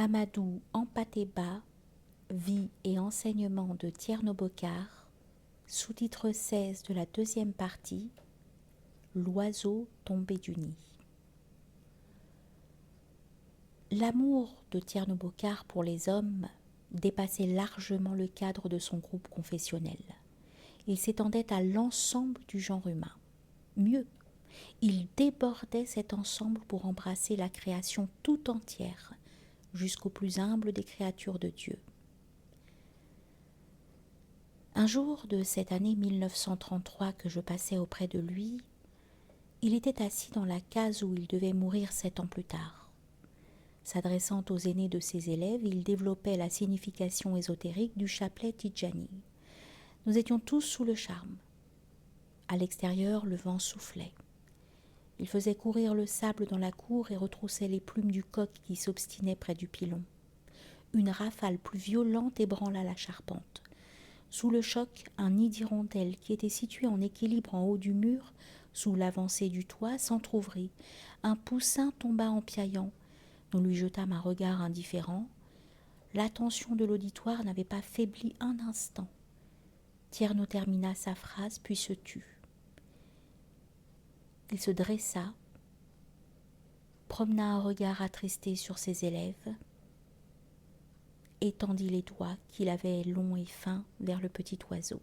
Amadou Hampâté-Bâ, Vie et enseignement de Tierno Bokar, sous-titre 16 de la deuxième partie, L'oiseau tombé du nid. L'amour de Tierno Bokar pour les hommes dépassait largement le cadre de son groupe confessionnel. Il s'étendait à l'ensemble du genre humain. Mieux, il débordait cet ensemble pour embrasser la création tout entière, jusqu'au plus humble des créatures de Dieu. Un jour de cette année 1933 que je passais auprès de lui, il était assis dans la case où il devait mourir 7 ans plus tard. S'adressant aux aînés de ses élèves, il développait la signification ésotérique du chapelet Tidjani. Nous étions tous sous le charme. À l'extérieur, le vent soufflait. Il faisait courir le sable dans la cour et retroussait les plumes du coq qui s'obstinait près du pilon. Une rafale plus violente ébranla la charpente. Sous le choc, un nid d'hirondelles qui était situé en équilibre en haut du mur, sous l'avancée du toit, s'entr'ouvrit. Un poussin tomba en piaillant. Nous lui jetâmes un regard indifférent. L'attention de l'auditoire n'avait pas faibli un instant. Tierno termina sa phrase, puis se tut. Il se dressa, promena un regard attristé sur ses élèves, étendit les doigts qu'il avait longs et fins vers le petit oiseau.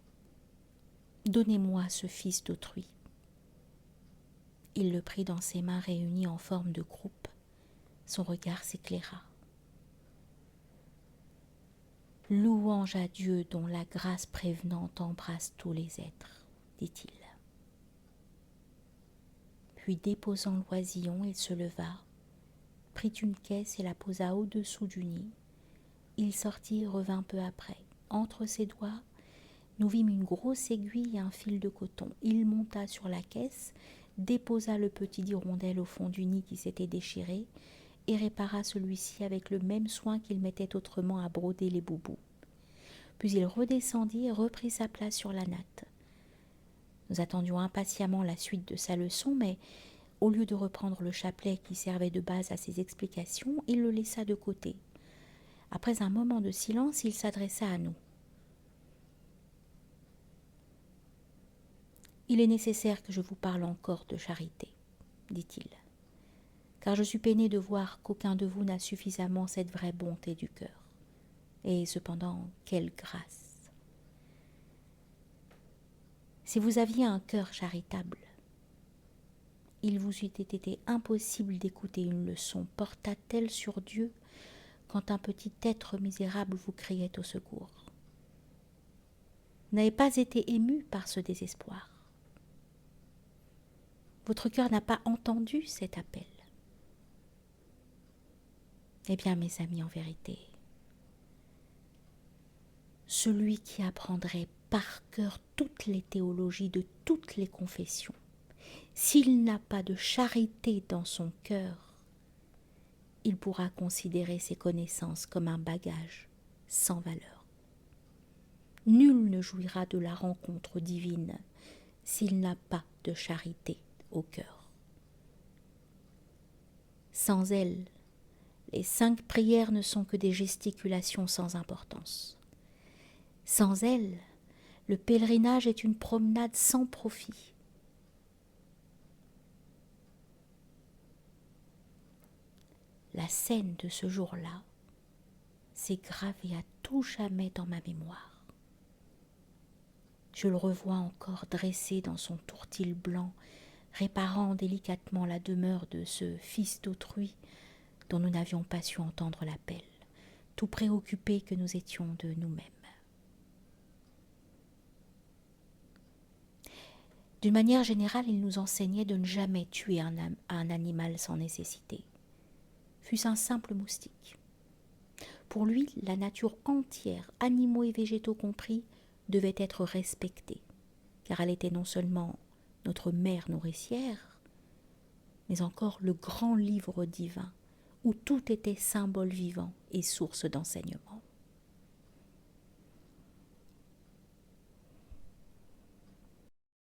« Donnez-moi ce fils d'autrui. » Il le prit dans ses mains réunies en forme de groupe. Son regard s'éclaira. « Louange à Dieu dont la grâce prévenante embrasse tous les êtres, dit-il. Puis déposant l'oisillon, il se leva, prit une caisse et la posa au-dessous du nid. Il sortit et revint peu après. Entre ses doigts, nous vîmes une grosse aiguille et un fil de coton. Il monta sur la caisse, déposa le petit hirondelle au fond du nid qui s'était déchiré et répara celui-ci avec le même soin qu'il mettait autrement à broder les boubous. Puis il redescendit et reprit sa place sur la natte. Nous attendions impatiemment la suite de sa leçon, mais au lieu de reprendre le chapelet qui servait de base à ses explications, il le laissa de côté. Après un moment de silence, il s'adressa à nous. « Il est nécessaire que je vous parle encore de charité, dit-il, car je suis peiné de voir qu'aucun de vous n'a suffisamment cette vraie bonté du cœur. Et cependant, quelle grâce! Si vous aviez un cœur charitable, il vous eût été impossible d'écouter une leçon porta-t-elle sur Dieu quand un petit être misérable vous criait au secours. Vous n'avez pas été ému par ce désespoir. Votre cœur n'a pas entendu cet appel. Eh bien, mes amis, en vérité, celui qui apprendrait par cœur toutes les théologies de toutes les confessions, s'il n'a pas de charité dans son cœur, il pourra considérer ses connaissances comme un bagage sans valeur. Nul ne jouira de la rencontre divine s'il n'a pas de charité au cœur. Sans elle, les 5 prières ne sont que des gesticulations sans importance. Sans elle, le pèlerinage est une promenade sans profit. La scène de ce jour-là s'est gravée à tout jamais dans ma mémoire. Je le revois encore dressé dans son tourtil blanc, réparant délicatement la demeure de ce fils d'autrui dont nous n'avions pas su entendre l'appel, tout préoccupés que nous étions de nous-mêmes. D'une manière générale, il nous enseignait de ne jamais tuer un animal sans nécessité, fût-ce un simple moustique. Pour lui, la nature entière, animaux et végétaux compris, devait être respectée, car elle était non seulement notre mère nourricière, mais encore le grand livre divin, où tout était symbole vivant et source d'enseignement.